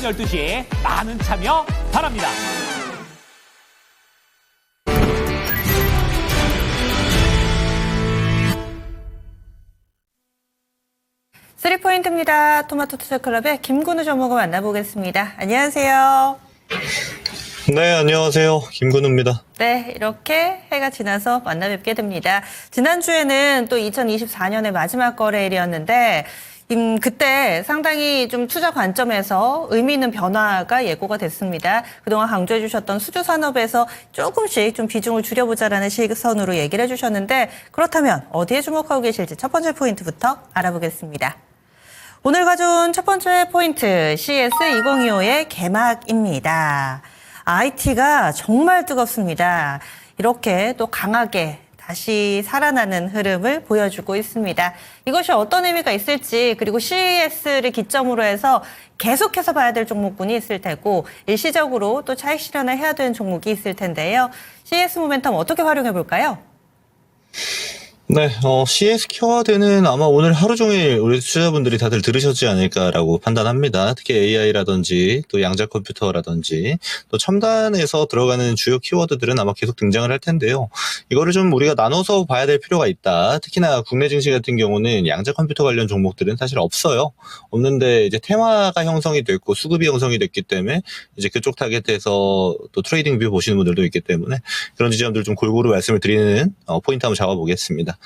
오전 12시에 많은 참여 바랍니다. 쓰리포인트입니다. 토마토 투자클럽의 김근우 전문가 만나보겠습니다. 안녕하세요. 네, 안녕하세요. 김근우입니다. 네, 이렇게 해가 지나서 만나 뵙게 됩니다. 지난주에는 또 2024년의 마지막 거래일이었는데 그때 상당히 좀 투자 관점에서 의미 있는 변화가 예고가 됐습니다. 그동안 강조해 주셨던 수주 산업에서 조금씩 좀 비중을 줄여보자라는 시선으로 얘기를 해주셨는데 그렇다면 어디에 주목하고 계실지 첫 번째 포인트부터 알아보겠습니다. 오늘 가져온 첫 번째 포인트, CES 2025의 개막입니다. IT가 정말 뜨겁습니다. 이렇게 또 강하게 다시 살아나는 흐름을 보여주고 있습니다. 이것이 어떤 의미가 있을지 그리고 CES를 기점으로 해서 계속해서 봐야 될 종목군이 있을 테고 일시적으로 또 차익 실현을 해야 되는 종목이 있을 텐데요. CES 모멘텀 어떻게 활용해 볼까요? 네, CS 키워드는 아마 오늘 하루 종일 우리 투자자분들이 다들 들으셨지 않을까라고 판단합니다. 특히 AI라든지 또 양자 컴퓨터라든지 또 첨단에서 들어가는 주요 키워드들은 아마 계속 등장을 할 텐데요. 이거를 좀 우리가 나눠서 봐야 될 필요가 있다. 특히나 국내 증시 같은 경우는 양자 컴퓨터 관련 종목들은 사실 없어요. 없는데 이제 테마가 형성이 됐고 수급이 형성이 됐기 때문에 이제 그쪽 타겟에서 또 트레이딩 뷰 보시는 분들도 있기 때문에 그런 지점들 좀 골고루 말씀을 드리는 포인트 한번 잡아보겠습니다.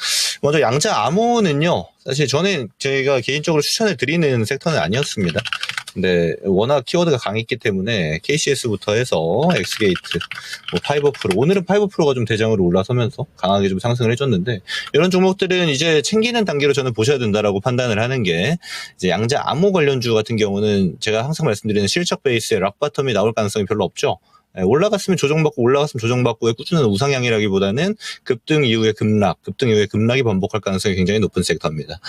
먼저 양자 암호는요, 사실 저는 제가 개인적으로 추천을 드리는 섹터는 아니었습니다. 근데 워낙 키워드가 강했기 때문에 KCS부터 해서 엑스게이트, 뭐 파이버프로, 오늘은 파이버프로가 좀 대장으로 올라서면서 강하게 좀 상승을 해줬는데 이런 종목들은 이제 챙기는 단계로 저는 보셔야 된다라고 판단을 하는 게 이제 양자 암호 관련주 같은 경우는 제가 항상 말씀드리는 실적 베이스에 락바텀이 나올 가능성이 별로 없죠. 올라갔으면 조정받고 올라갔으면 조정받고의 꾸준한 우상향이라기보다는 급등 이후에 급락이 반복할 가능성이 굉장히 높은 섹터입니다.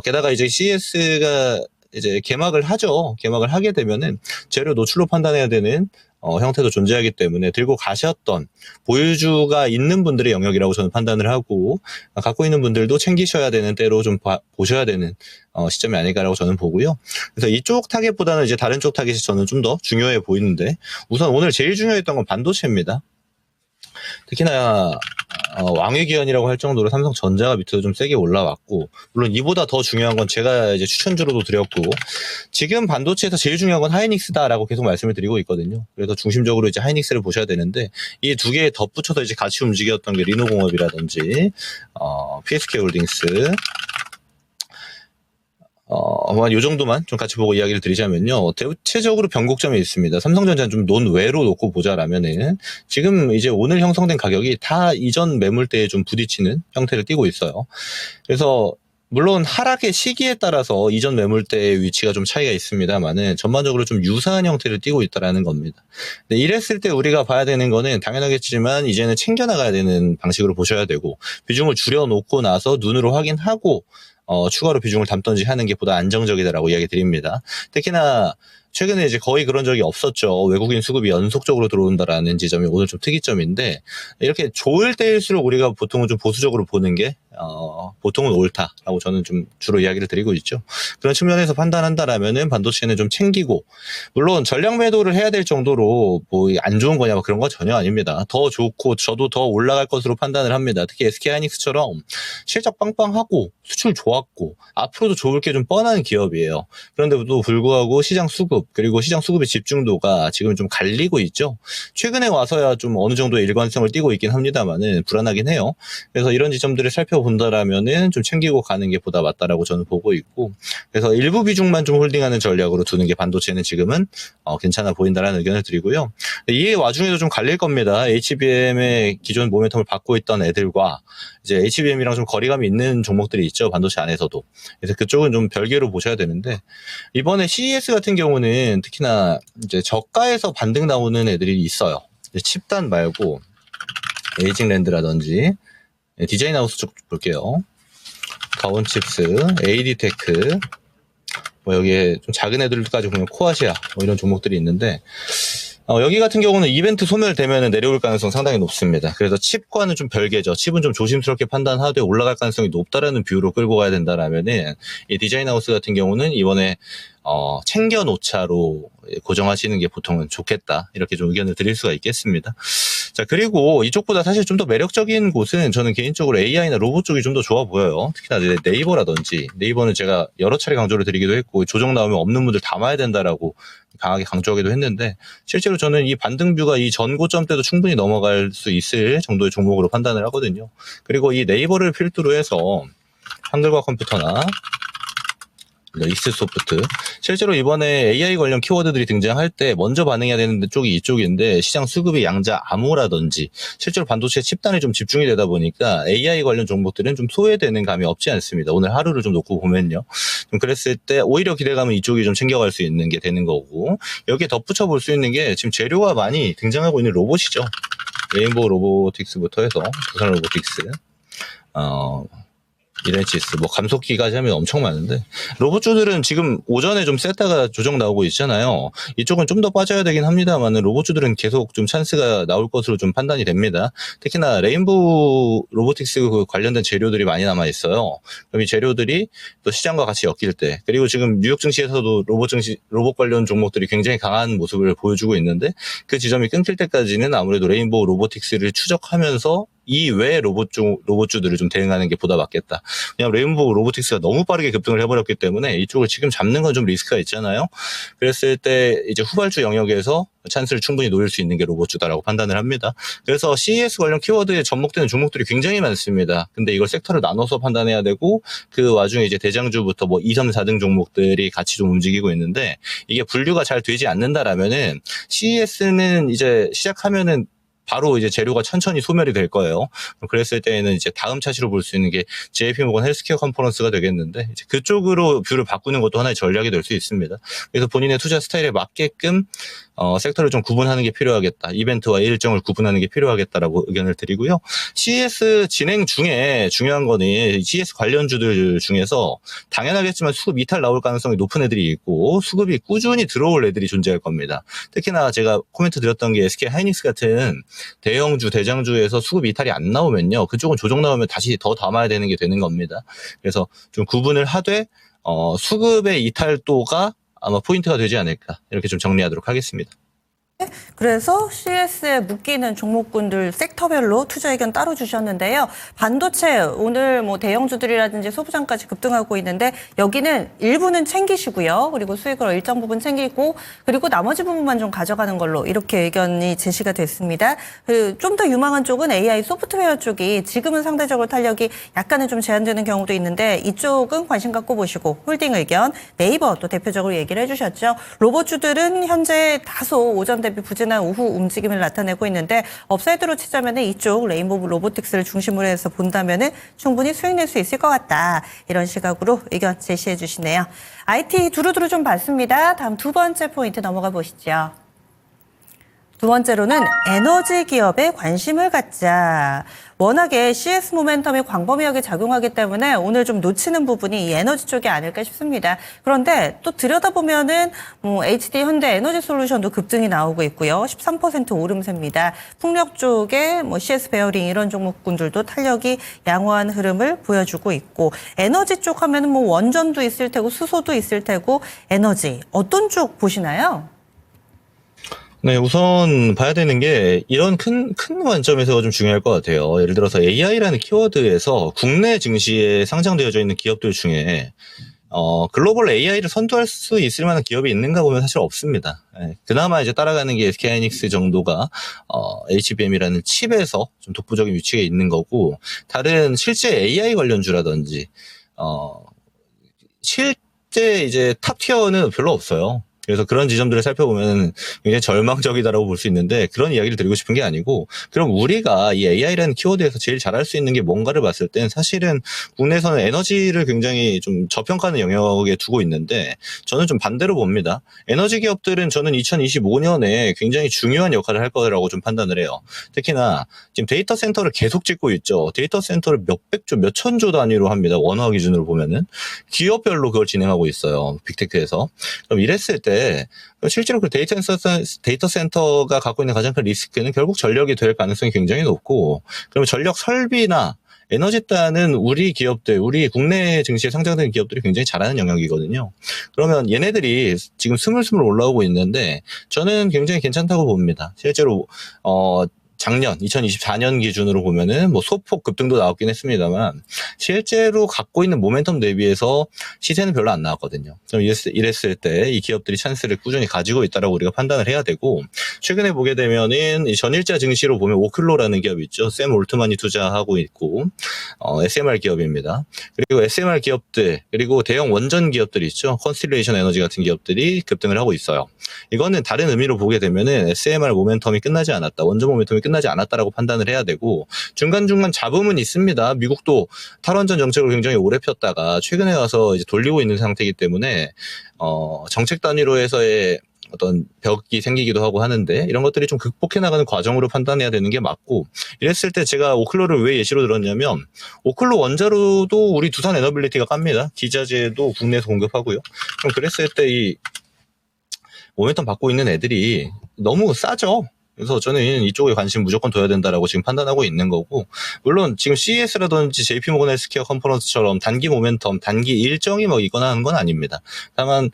게다가 이제 CES가 이제 개막을 하죠. 개막을 하게 되면은 재료 노출로 판단해야 되는 형태도 존재하기 때문에 들고 가셨던 보유주가 있는 분들의 영역이라고 저는 판단을 하고 갖고 있는 분들도 챙기셔야 되는 때로 좀 보셔야 되는 시점이 아닐까라고 저는 보고요. 그래서 이쪽 타겟보다는 이제 다른 쪽 타겟이 저는 좀 더 중요해 보이는데 우선 오늘 제일 중요했던 건 반도체입니다. 특히나 왕위기현이라고 할 정도로 삼성전자가 밑으로 좀 세게 올라왔고 물론 이보다 더 중요한 건 제가 이제 추천주로도 드렸고 지금 반도체에서 제일 중요한 건 하이닉스다라고 계속 말씀을 드리고 있거든요. 그래서 중심적으로 이제 하이닉스를 보셔야 되는데 이 두 개에 덧붙여서 이제 같이 움직였던 게 리노공업이라든지 PSK홀딩스 요 정도만 좀 같이 보고 이야기를 드리자면요. 대체적으로 변곡점이 있습니다. 삼성전자는 좀 논외로 놓고 보자라면은 지금 이제 오늘 형성된 가격이 다 이전 매물대에 좀 부딪히는 형태를 띠고 있어요. 그래서 물론 하락의 시기에 따라서 이전 매물대의 위치가 좀 차이가 있습니다만은 전반적으로 좀 유사한 형태를 띠고 있다라는 겁니다. 근데 이랬을 때 우리가 봐야 되는 거는 당연하겠지만 이제는 챙겨나가야 되는 방식으로 보셔야 되고 비중을 줄여놓고 나서 눈으로 확인하고 추가로 비중을 담던지 하는 게 보다 안정적이다라고 이야기 드립니다. 특히나 최근에 이제 거의 그런 적이 없었죠. 외국인 수급이 연속적으로 들어온다라는 지점이 오늘 좀 특이점인데 이렇게 좋을 때일수록 우리가 보통은 좀 보수적으로 보는 게 보통은 옳다라고 저는 좀 주로 이야기를 드리고 있죠. 그런 측면에서 판단한다라면은 반도체는 좀 챙기고 물론 전량 매도를 해야 될 정도로 뭐 안 좋은 거냐 그런 거 전혀 아닙니다. 더 좋고 저도 더 올라갈 것으로 판단을 합니다. 특히 SK하이닉스처럼 실적 빵빵하고 수출 좋았고 앞으로도 좋을 게 좀 뻔한 기업이에요. 그런데도 불구하고 시장 수급 그리고 시장 수급의 집중도가 지금 좀 갈리고 있죠. 최근에 와서야 좀 어느 정도의 일관성을 띠고 있긴 합니다만은 불안하긴 해요. 그래서 이런 지점들을 살펴본다라면은 좀 챙기고 가는 게 보다 맞다라고 저는 보고 있고 그래서 일부 비중만 좀 홀딩하는 전략으로 두는 게 반도체는 지금은 괜찮아 보인다라는 의견을 드리고요. 이 와중에도 좀 갈릴 겁니다. HBM의 기존 모멘텀을 받고 있던 애들과 이제 HBM이랑 좀 거리감이 있는 종목들이 있죠. 반도체 안에서도. 그래서 그쪽은 좀 별개로 보셔야 되는데 이번에 CES 같은 경우는 특히나 이제 저가에서 반등 나오는 애들이 있어요. 칩단 말고 에이징랜드라든지 디자인하우스 쪽 볼게요. 가온칩스, AD테크, 뭐 여기에 좀 작은 애들까지 보면 코아시아 뭐 이런 종목들이 있는데 여기 같은 경우는 이벤트 소멸되면 내려올 가능성 상당히 높습니다. 그래서 칩과는 좀 별개죠. 칩은 좀 조심스럽게 판단하되 올라갈 가능성이 높다라는 뷰로 끌고 가야 된다라면은 이 디자인하우스 같은 경우는 이번에 챙겨 놓자로 고정하시는 게 보통은 좋겠다. 이렇게 좀 의견을 드릴 수가 있겠습니다. 자, 그리고 이쪽보다 사실 좀 더 매력적인 곳은 저는 개인적으로 AI나 로봇 쪽이 좀 더 좋아 보여요. 특히나 네이버라든지, 네이버는 제가 여러 차례 강조를 드리기도 했고, 조정 나오면 없는 분들 담아야 된다라고 강하게 강조하기도 했는데, 실제로 저는 이 반등뷰가 이 전고점 때도 충분히 넘어갈 수 있을 정도의 종목으로 판단을 하거든요. 그리고 이 네이버를 필두로 해서 한글과 컴퓨터나 익스소프트, 실제로 이번에 AI 관련 키워드들이 등장할 때 먼저 반응해야 되는 쪽이 이쪽인데, 시장 수급이 양자 암호라든지 실제로 반도체 칩단에 좀 집중이 되다 보니까 AI 관련 종목들은 좀 소외되는 감이 없지 않습니다. 오늘 하루를 좀 놓고 보면요, 좀 그랬을 때 오히려 기대감은 이쪽이 좀 챙겨갈 수 있는 게 되는 거고, 여기에 덧붙여 볼 수 있는 게 지금 재료가 많이 등장하고 있는 로봇이죠. 레인보우 로보틱스부터 해서 두산 로보틱스, 이렌치스, 감속기까지 하면 엄청 많은데, 로봇주들은 지금 오전에 좀 셌다가 조정 나오고 있잖아요. 이쪽은 좀 더 빠져야 되긴 합니다만, 로봇주들은 계속 좀 찬스가 나올 것으로 좀 판단이 됩니다. 특히나 레인보우 로보틱스 관련된 재료들이 많이 남아 있어요. 그럼 이 재료들이 또 시장과 같이 엮일 때, 그리고 지금 뉴욕 증시에서도 로봇 관련 종목들이 굉장히 강한 모습을 보여주고 있는데, 그 지점이 끊길 때까지는 아무래도 레인보우 로보틱스를 추적하면서 이외 로봇주들을 좀 대응하는 게 보다 맞겠다. 왜냐하면 레인보우 로보틱스가 너무 빠르게 급등을 해버렸기 때문에 이쪽을 지금 잡는 건 좀 리스크가 있잖아요. 그랬을 때 이제 후발주 영역에서 찬스를 충분히 노릴 수 있는 게 로봇주다라고 판단을 합니다. 그래서 CES 관련 키워드에 접목되는 종목들이 굉장히 많습니다. 근데 이걸 섹터를 나눠서 판단해야 되고, 그 와중에 이제 대장주부터 2, 3, 4등 종목들이 같이 좀 움직이고 있는데, 이게 분류가 잘 되지 않는다라면은 CES는 이제 시작하면은 바로 이제 재료가 천천히 소멸이 될 거예요. 그랬을 때에는 이제 다음 차시로 볼 수 있는 게 JP모건 헬스케어 컨퍼런스가 되겠는데, 이제 그쪽으로 뷰를 바꾸는 것도 하나의 전략이 될 수 있습니다. 그래서 본인의 투자 스타일에 맞게끔 섹터를 좀 구분하는 게 필요하겠다. 이벤트와 일정을 구분하는 게 필요하겠다라고 의견을 드리고요. CES 진행 중에 중요한 거는 CES 관련주들 중에서 당연하겠지만 수급 이탈 나올 가능성이 높은 애들이 있고, 수급이 꾸준히 들어올 애들이 존재할 겁니다. 특히나 제가 코멘트 드렸던 게 SK 하이닉스 같은 대형주, 대장주에서 수급 이탈이 안 나오면요, 그쪽은 조정 나오면 다시 더 담아야 되는 게 되는 겁니다. 그래서 좀 구분을 하되 수급의 이탈도가 아마 포인트가 되지 않을까, 이렇게 좀 정리하도록 하겠습니다. 그래서 CS에 묶이는 종목군들 섹터별로 투자 의견 따로 주셨는데요. 반도체 오늘 대형주들이라든지 소부장까지 급등하고 있는데, 여기는 일부는 챙기시고요. 그리고 수익을 일정 부분 챙기고, 그리고 나머지 부분만 좀 가져가는 걸로 이렇게 의견이 제시가 됐습니다. 좀 더 유망한 쪽은 AI 소프트웨어 쪽이 지금은 상대적으로 탄력이 약간은 좀 제한되는 경우도 있는데, 이쪽은 관심 갖고 보시고, 홀딩 의견 네이버 또 대표적으로 얘기를 해주셨죠. 로봇주들은 현재 다소 오전 대비 부진한 오후 움직임을 나타내고 있는데, 업사이드로 치자면 이쪽 레인보우 로보틱스를 중심으로 해서 본다면 충분히 수익 낼 수 있을 것 같다. 이런 시각으로 의견 제시해 주시네요. IT 두루두루 좀 봤습니다. 다음 두 번째 포인트 넘어가 보시죠. 두 번째로는 에너지 기업에 관심을 갖자. 워낙에 CS 모멘텀이 광범위하게 작용하기 때문에 오늘 좀 놓치는 부분이 이 에너지 쪽이 아닐까 싶습니다. 그런데 또 들여다보면은 HD 현대 에너지 솔루션도 급등이 나오고 있고요. 13% 오름세입니다. 풍력 쪽에 CS 베어링 이런 종목군들도 탄력이 양호한 흐름을 보여주고 있고, 에너지 쪽 하면은 원전도 있을 테고 수소도 있을 테고, 에너지 어떤 쪽 보시나요? 네, 우선 봐야 되는 게 이런 큰 관점에서 좀 중요할 것 같아요. 예를 들어서 AI라는 키워드에서 국내 증시에 상장되어져 있는 기업들 중에 글로벌 AI를 선도할 수 있을 만한 기업이 있는가 보면 사실 없습니다. 그나마 이제 따라가는 게 SK 하이닉스 정도가 HBM이라는 칩에서 좀 독보적인 위치에 있는 거고, 다른 실제 AI 관련주라든지 실제 이제 탑 티어는 별로 없어요. 그래서 그런 지점들을 살펴보면 굉장히 절망적이다라고 볼 수 있는데, 그런 이야기를 드리고 싶은 게 아니고, 그럼 우리가 이 AI라는 키워드에서 제일 잘할 수 있는 게 뭔가를 봤을 땐 사실은 국내에서는 에너지를 굉장히 좀 저평가하는 영역에 두고 있는데, 저는 좀 반대로 봅니다. 에너지 기업들은 저는 2025년에 굉장히 중요한 역할을 할 거라고 좀 판단을 해요. 특히나 지금 데이터 센터를 계속 짓고 있죠. 데이터 센터를 몇백조, 몇천조 단위로 합니다. 원화 기준으로 보면은. 기업별로 그걸 진행하고 있어요. 빅테크에서. 그럼 이랬을 때 텐데 실제로 그 데이터 센터가 갖고 있는 가장 큰 리스크는 결국 전력이 될 가능성이 굉장히 높고, 그러면 전력 설비나 에너지단은 우리 기업들, 우리 국내 증시에 상장된 기업들이 굉장히 잘하는 영역이거든요. 그러면 얘네들이 지금 스물스물 올라오고 있는데 저는 굉장히 괜찮다고 봅니다. 실제로 작년 2024년 기준으로 보면은 뭐 소폭 급등도 나왔긴 했습니다만 실제로 갖고 있는 모멘텀 대비해서 시세는 별로 안 나왔거든요. 그럼 이랬을 때 이 기업들이 찬스를 꾸준히 가지고 있다라고 우리가 판단을 해야 되고, 최근에 보게 되면은 이 전일자 증시로 보면 오클로라는 기업이 있죠. 샘 올트만이 투자하고 있고 SMR 기업입니다. 그리고 SMR 기업들, 그리고 대형 원전 기업들이 있죠. 컨스틸레이션 에너지 같은 기업들이 급등을 하고 있어요. 이거는 다른 의미로 보게 되면은 SMR 모멘텀이 끝나지 않았다, 원전 모멘텀이 끝나지 않았다라고 판단을 해야 되고, 중간중간 잡음은 있습니다. 미국도 탈원전 정책을 굉장히 오래 폈다가 최근에 와서 이제 돌리고 있는 상태이기 때문에 정책 단위로 해서의 어떤 벽이 생기기도 하고 하는데, 이런 것들이 좀 극복해 나가는 과정으로 판단해야 되는 게 맞고, 이랬을 때 제가 오클로를 왜 예시로 들었냐면, 오클로 원자로도 우리 두산 에너빌리티가 깝니다. 기자재도 국내에서 공급하고요. 그럼 그랬을 때 이 모멘텀 받고 있는 애들이 너무 싸죠. 그래서 저는 이쪽에 관심 무조건 둬야 된다라고 지금 판단하고 있는 거고, 물론 지금 CES라든지 JP모건 헬스케어 컨퍼런스처럼 단기 모멘텀, 단기 일정이 뭐 있거나 하는 건 아닙니다. 다만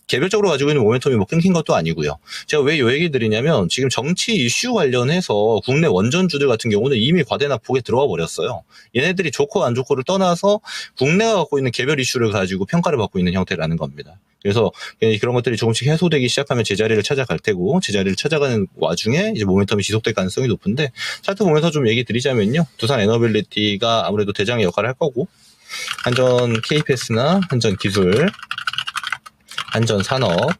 개별적으로 가지고 있는 모멘텀이 뭐 끊긴 것도 아니고요. 제가 왜 이 얘기 드리냐면, 지금 정치 이슈 관련해서 국내 원전주들 같은 경우는 이미 과대낙폭에 들어와 버렸어요. 얘네들이 좋고 안 좋고를 떠나서 국내가 갖고 있는 개별 이슈를 가지고 평가를 받고 있는 형태라는 겁니다. 그래서 그런 것들이 조금씩 해소되기 시작하면 제자리를 찾아갈 테고, 제자리를 찾아가는 와중에 이제 모멘텀이 지속될 가능성이 높은데, 차트 보면서 좀 얘기 드리자면요, 두산 에너빌리티가 아무래도 대장의 역할을 할 거고, 한전 KPS나 한전 기술, 한전 산업,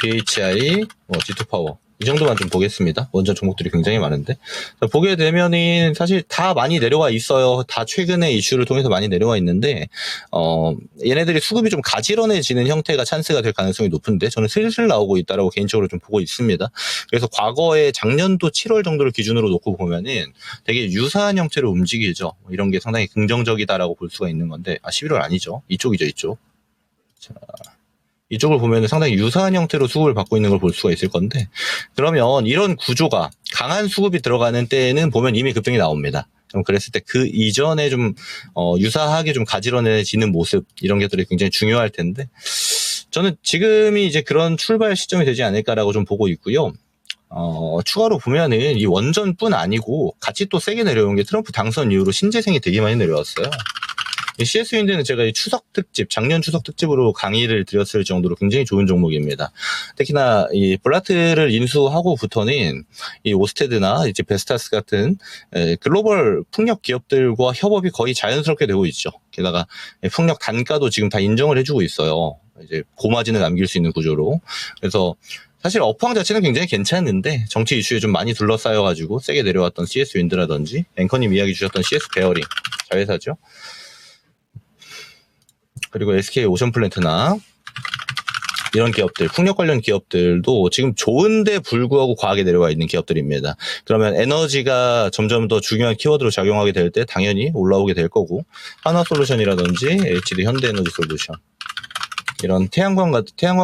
BHI, G2파워, 이 정도만 좀 보겠습니다. 원전 종목들이 굉장히 많은데, 보게 되면은 사실 다 많이 내려와 있어요. 다 최근에 이슈를 통해서 많이 내려와 있는데, 얘네들이 수급이 좀 가지런해지는 형태가 찬스가 될 가능성이 높은데, 저는 슬슬 나오고 있다라고 개인적으로 좀 보고 있습니다. 그래서 과거에 작년도 7월 정도를 기준으로 놓고 보면은 되게 유사한 형태로 움직이죠. 이런 게 상당히 긍정적이다라고 볼 수가 있는 건데, 11월 아니죠. 이쪽이죠, 이쪽. 자, 이쪽을 보면 상당히 유사한 형태로 수급을 받고 있는 걸 볼 수가 있을 건데, 그러면 이런 구조가 강한 수급이 들어가는 때에는 보면 이미 급등이 나옵니다. 그럼 그랬을 때 그 이전에 좀 유사하게 좀 가지런해지는 모습, 이런 것들이 굉장히 중요할 텐데, 저는 지금이 이제 그런 출발 시점이 되지 않을까라고 좀 보고 있고요. 추가로 보면은 이 원전뿐 아니고 같이 또 세게 내려온 게 트럼프 당선 이후로 신재생이 되게 많이 내려왔어요. CS윈드는 제가 이 작년 추석 특집으로 강의를 드렸을 정도로 굉장히 좋은 종목입니다. 특히나 이 블라트를 인수하고부터는 이 오스테드나 이제 베스타스 같은 글로벌 풍력 기업들과 협업이 거의 자연스럽게 되고 있죠. 게다가 풍력 단가도 지금 다 인정을 해주고 있어요. 이제 고마진을 남길 수 있는 구조로. 그래서 사실 업황 자체는 굉장히 괜찮은데, 정치 이슈에 좀 많이 둘러싸여가지고 세게 내려왔던 CS윈드라든지, 앵커님 이야기 주셨던 CS 베어링 자회사죠. 그리고 SK 오션플랜트나 이런 기업들, 풍력 관련 기업들도 지금 좋은데 불구하고 과하게 내려와 있는 기업들입니다. 그러면 에너지가 점점 더 중요한 키워드로 작용하게 될 때 당연히 올라오게 될 거고, 하나솔루션이라든지 HD 현대에너지솔루션, 이런 태양광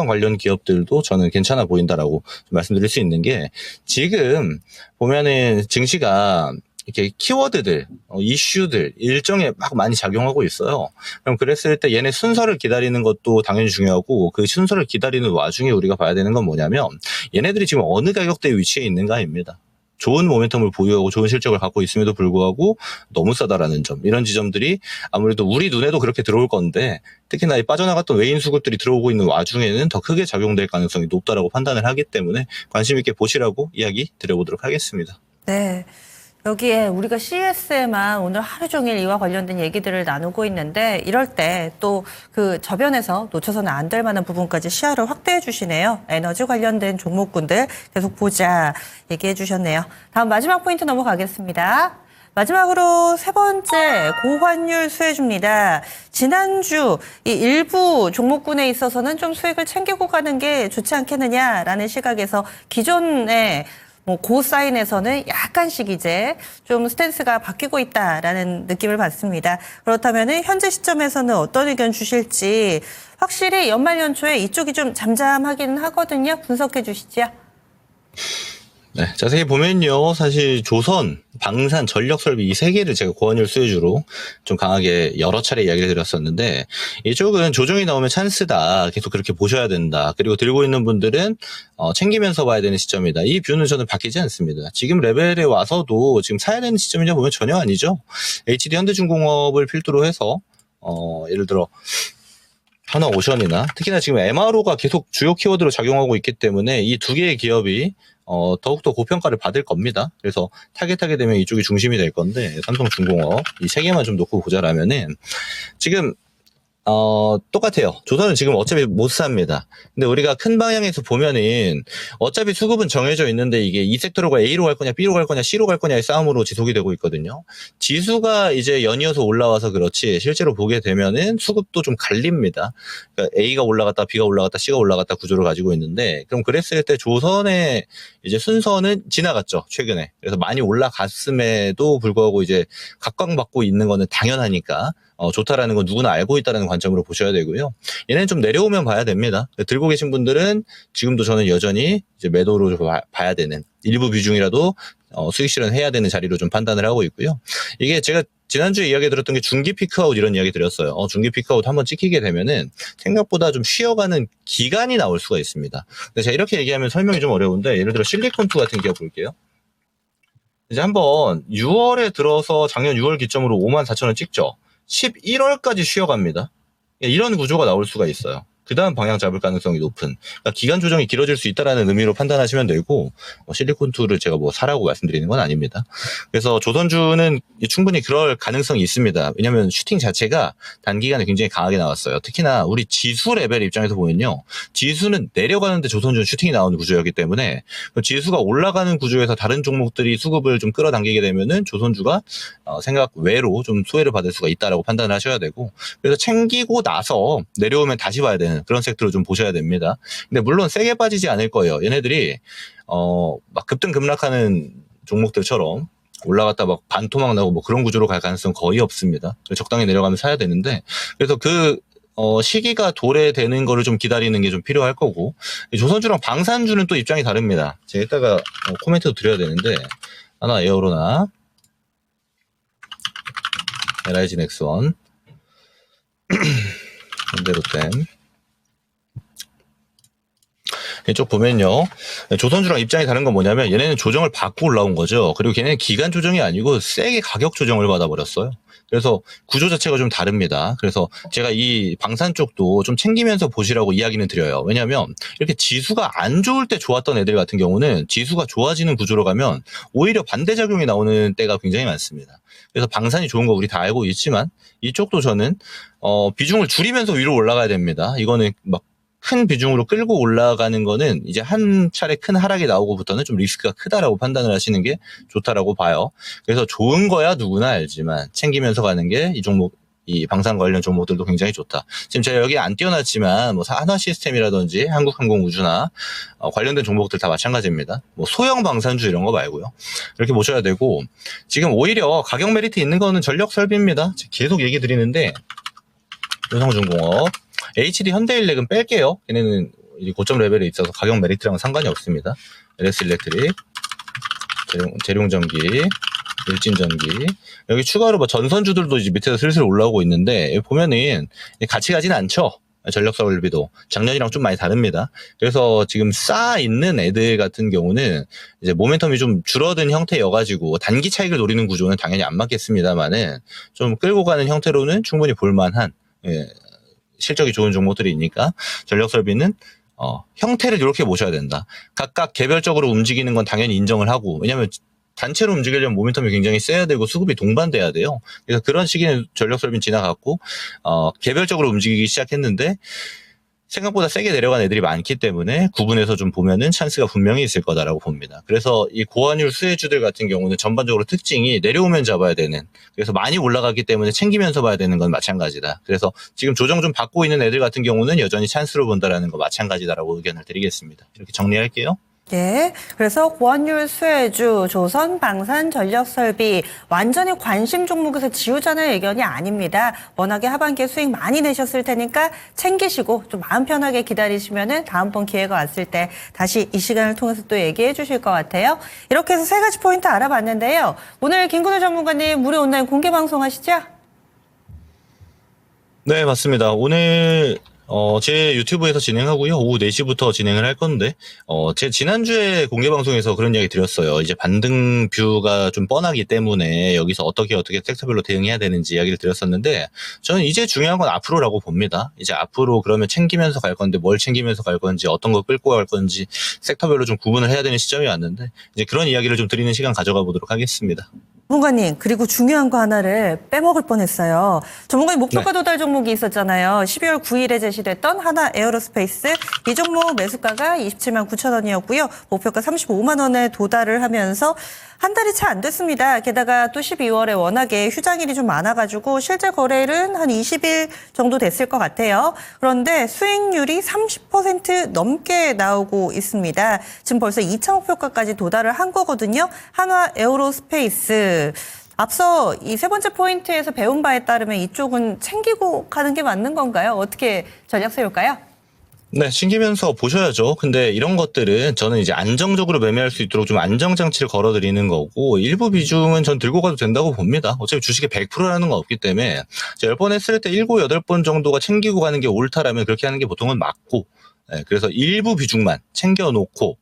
관련 기업들도 저는 괜찮아 보인다라고 말씀드릴 수 있는 게, 지금 보면은 증시가 이렇게 키워드들, 이슈들, 일정에 막 많이 작용하고 있어요. 그럼 그랬을 때 얘네 순서를 기다리는 것도 당연히 중요하고, 그 순서를 기다리는 와중에 우리가 봐야 되는 건 뭐냐면, 얘네들이 지금 어느 가격대에 위치해 있는가입니다. 좋은 모멘텀을 보유하고 좋은 실적을 갖고 있음에도 불구하고 너무 싸다라는 점, 이런 지점들이 아무래도 우리 눈에도 그렇게 들어올 건데, 특히나 이 빠져나갔던 외인 수급들이 들어오고 있는 와중에는 더 크게 작용될 가능성이 높다라고 판단을 하기 때문에 관심 있게 보시라고 이야기 드려보도록 하겠습니다. 네. 여기에 우리가 CS에만 오늘 하루 종일 이와 관련된 얘기들을 나누고 있는데, 이럴 때 또 그 저변에서 놓쳐서는 안 될 만한 부분까지 시야를 확대해 주시네요. 에너지 관련된 종목군들 계속 보자 얘기해 주셨네요. 다음 마지막 포인트 넘어가겠습니다. 마지막으로 세 번째, 고환율 수혜주입니다. 지난주 이 일부 종목군에 있어서는 좀 수익을 챙기고 가는 게 좋지 않겠느냐라는 시각에서 기존에 뭐 고사인에서는 약간씩 이제 좀 스탠스가 바뀌고 있다라는 느낌을 받습니다. 그렇다면은 현재 시점에서는 어떤 의견 주실지 확실히 연말 연초에 이쪽이 좀 잠잠하기는 하거든요. 분석해 주시죠. 네, 자세히 보면요. 사실 조선, 방산, 전력설비 이 세 개를 제가 고환율 수혜주로 좀 강하게 여러 차례 이야기를 드렸었는데 이쪽은 조정이 나오면 찬스다. 계속 그렇게 보셔야 된다. 그리고 들고 있는 분들은 챙기면서 봐야 되는 시점이다. 이 뷰는 저는 바뀌지 않습니다. 지금 레벨에 와서도 지금 사야 되는 시점이냐 보면 전혀 아니죠. HD 현대중공업을 필두로 해서 예를 들어 하나오션이나 특히나 지금 MRO가 계속 주요 키워드로 작용하고 있기 때문에 이 두 개의 기업이 더욱더 고평가를 받을 겁니다. 그래서 타겟하게 되면 이쪽이 중심이 될 건데 삼성중공업 이 세 개만 좀 놓고 보자라면은 지금 똑같아요. 조선은 지금 어차피 못 삽니다. 근데 우리가 큰 방향에서 보면은 어차피 수급은 정해져 있는데 이게 이 섹터로가 A로 갈 거냐, B로 갈 거냐, C로 갈 거냐의 싸움으로 지속이 되고 있거든요. 지수가 이제 연이어서 올라와서 그렇지 실제로 보게 되면은 수급도 좀 갈립니다. 그러니까 A가 올라갔다, B가 올라갔다, C가 올라갔다 구조를 가지고 있는데 그럼 그랬을 때 조선의 이제 순서는 지나갔죠. 최근에. 그래서 많이 올라갔음에도 불구하고 이제 각광받고 있는 거는 당연하니까 좋다라는 건 누구나 알고 있다는 관점으로 보셔야 되고요. 얘는 좀 내려오면 봐야 됩니다. 들고 계신 분들은 지금도 저는 여전히 이제 매도로 좀 봐야 되는 일부 비중이라도 수익 실현해야 되는 자리로 좀 판단을 하고 있고요. 이게 제가 지난주에 이야기 들었던 게 중기 피크아웃 이런 이야기 드렸어요. 중기 피크아웃 한번 찍히게 되면은 생각보다 좀 쉬어가는 기간이 나올 수가 있습니다. 근데 제가 이렇게 얘기하면 설명이 좀 어려운데 예를 들어 실리콘2 같은 기업 볼게요. 이제 한번 6월에 들어서 작년 6월 기점으로 54,000원 찍죠. 11월까지 쉬어갑니다. 이런 구조가 나올 수가 있어요. 그 다음 방향 잡을 가능성이 높은, 그러니까 기간 조정이 길어질 수 있다는 의미로 판단하시면 되고, 실리콘2를 제가 뭐 사라고 말씀드리는 건 아닙니다. 그래서 조선주는 충분히 그럴 가능성이 있습니다. 왜냐하면 슈팅 자체가 단기간에 굉장히 강하게 나왔어요. 특히나 우리 지수 레벨 입장에서 보면요, 지수는 내려가는데 조선주는 슈팅이 나오는 구조였기 때문에 지수가 올라가는 구조에서 다른 종목들이 수급을 좀 끌어당기게 되면은 조선주가 생각 외로 좀 소외를 받을 수가 있다라고 판단을 하셔야 되고, 그래서 챙기고 나서 내려오면 다시 봐야 되는 그런 섹터로 좀 보셔야 됩니다. 근데 물론 세게 빠지지 않을 거예요. 얘네들이 막 급등급락하는 종목들처럼 올라갔다 막 반토막 나고 뭐 그런 구조로 갈 가능성 거의 없습니다. 적당히 내려가면 사야 되는데, 그래서 그 시기가 도래되는 거를 좀 기다리는 게 좀 필요할 거고, 조선주랑 방산주는 또 입장이 다릅니다. 제가 이따가 코멘트도 드려야 되는데, 하나 에어로나 LIG 넥스원 현대로템 이쪽 보면요, 조선주랑 입장이 다른 건 뭐냐면 얘네는 조정을 받고 올라온 거죠. 그리고 걔네는 기간 조정이 아니고 세게 가격 조정을 받아버렸어요. 그래서 구조 자체가 좀 다릅니다. 그래서 제가 이 방산 쪽도 좀 챙기면서 보시라고 이야기는 드려요. 왜냐하면 이렇게 지수가 안 좋을 때 좋았던 애들 같은 경우는 지수가 좋아지는 구조로 가면 오히려 반대작용이 나오는 때가 굉장히 많습니다. 그래서 방산이 좋은 거 우리 다 알고 있지만 이쪽도 저는 비중을 줄이면서 위로 올라가야 됩니다. 이거는 막 큰 비중으로 끌고 올라가는 거는 이제 한 차례 큰 하락이 나오고부터는 좀 리스크가 크다라고 판단을 하시는 게 좋다라고 봐요. 그래서 좋은 거야 누구나 알지만 챙기면서 가는 게 이 종목, 이 방산 관련 종목들도 굉장히 좋다. 지금 제가 여기 안 띄워놨지만 뭐 한화 시스템이라든지 한국항공우주나 관련된 종목들 다 마찬가지입니다. 뭐 소형 방산주 이런 거 말고요. 이렇게 보셔야 되고, 지금 오히려 가격 메리트 있는 거는 전력 설비입니다. 계속 얘기 드리는데 삼성중공업, HD 현대일렉은 뺄게요. 얘네는 고점 레벨에 있어서 가격 메리트랑은 상관이 없습니다. LS일렉트릭, 재룡전기, 일진전기, 여기 추가로 뭐 전선주들도 이제 밑에서 슬슬 올라오고 있는데, 여기 보면은 같이 가진 않죠. 전력 설비도 작년이랑 좀 많이 다릅니다. 그래서 지금 쌓아 있는 애들 같은 경우는 이제 모멘텀이 좀 줄어든 형태여가지고 단기 차익을 노리는 구조는 당연히 안 맞겠습니다만은 좀 끌고 가는 형태로는 충분히 볼만한, 실적이 좋은 종목들이 있으니까 전력 설비는 형태를 이렇게 보셔야 된다. 각각 개별적으로 움직이는 건 당연히 인정을 하고, 왜냐하면 단체로 움직이려면 모멘텀이 굉장히 세야 되고 수급이 동반돼야 돼요. 그래서 그런 시기는 전력 설비는 지나갔고, 개별적으로 움직이기 시작했는데 생각보다 세게 내려간 애들이 많기 때문에 구분해서 좀 보면은 찬스가 분명히 있을 거다라고 봅니다. 그래서 이 고환율 수혜주들 같은 경우는 전반적으로 특징이 내려오면 잡아야 되는, 그래서 많이 올라가기 때문에 챙기면서 봐야 되는 건 마찬가지다. 그래서 지금 조정 좀 받고 있는 애들 같은 경우는 여전히 찬스로 본다라는 거 마찬가지다라고 의견을 드리겠습니다. 이렇게 정리할게요. 예. 그래서 고환율 수혜주, 조선, 방산, 전력설비 완전히 관심 종목에서 지우자는 의견이 아닙니다. 워낙에 하반기에 수익 많이 내셨을 테니까 챙기시고 좀 마음 편하게 기다리시면은 다음번 기회가 왔을 때 다시 이 시간을 통해서 또 얘기해 주실 것 같아요. 이렇게 해서 세 가지 포인트 알아봤는데요. 오늘 김근우 전문가님 무료 온라인 공개 방송 하시죠? 네, 맞습니다. 오늘 제 유튜브에서 진행하고요. 오후 4시부터 진행을 할 건데, 제 지난주에 공개 방송에서 그런 이야기 드렸어요. 이제 반등 뷰가 좀 뻔하기 때문에 여기서 어떻게 섹터별로 대응해야 되는지 이야기를 드렸었는데, 저는 이제 중요한 건 앞으로라고 봅니다. 이제 앞으로 그러면 챙기면서 갈 건데, 뭘 챙기면서 갈 건지, 어떤 거 끌고 갈 건지, 섹터별로 좀 구분을 해야 되는 시점이 왔는데, 이제 그런 이야기를 좀 드리는 시간 가져가 보도록 하겠습니다. 전문가님, 그리고 중요한 거 하나를 빼먹을 뻔했어요. 전문가님 목표가 도달 종목이 있었잖아요. 12월 9일에 제시됐던 하나 에어로스페이스. 이 종목 매수가가 27만 9천 원이었고요. 목표가 35만 원에 도달을 하면서 한 달이 채 안 됐습니다. 게다가 또 12월에 워낙에 휴장일이 좀 많아가지고 실제 거래일은 한 20일 정도 됐을 것 같아요. 그런데 수익률이 30% 넘게 나오고 있습니다. 지금 벌써 2차 목표가까지 도달을 한 거거든요. 한화 에어로스페이스. 앞서 이 세 번째 포인트에서 배운 바에 따르면 이쪽은 챙기고 가는 게 맞는 건가요? 어떻게 전략 세울까요? 네, 챙기면서 보셔야죠. 근데 이런 것들은 저는 이제 안정적으로 매매할 수 있도록 좀 안정장치를 걸어드리는 거고, 일부 비중은 전 들고 가도 된다고 봅니다. 어차피 주식에 100%라는 건 없기 때문에, 10번 했을 때 7, 8번 정도가 챙기고 가는 게 옳다라면 그렇게 하는 게 보통은 맞고, 그래서 일부 비중만 챙겨놓고,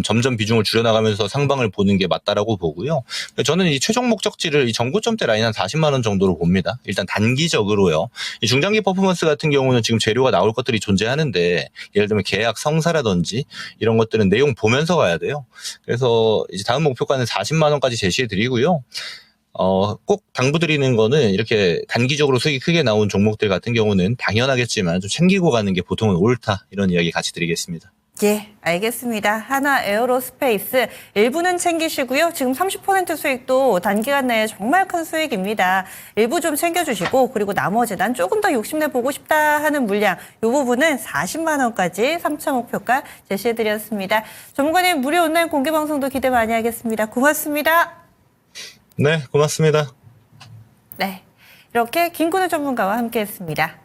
점점 비중을 줄여나가면서 상방을 보는 게 맞다라고 보고요. 저는 이 최종 목적지를 이 전고점대 라인 한 40만 원 정도로 봅니다. 일단 단기적으로요. 이 중장기 퍼포먼스 같은 경우는 지금 재료가 나올 것들이 존재하는데, 예를 들면 계약 성사라든지 이런 것들은 내용 보면서 가야 돼요. 그래서 이제 다음 목표가는 40만 원까지 제시해 드리고요. 꼭 당부드리는 거는 이렇게 단기적으로 수익이 크게 나온 종목들 같은 경우는 당연하겠지만 좀 챙기고 가는 게 보통은 옳다, 이런 이야기 같이 드리겠습니다. 예, 알겠습니다. 하나 에어로스페이스 일부는 챙기시고요. 지금 30% 수익도 단기간 내에 정말 큰 수익입니다. 일부 좀 챙겨주시고, 그리고 나머지 난 조금 더 욕심내 보고 싶다 하는 물량, 이 부분은 40만 원까지 3차 목표가 제시해드렸습니다. 전문가님 무료 온라인 공개 방송도 기대 많이 하겠습니다. 고맙습니다. 네, 고맙습니다. 네, 이렇게 김근우 전문가와 함께했습니다.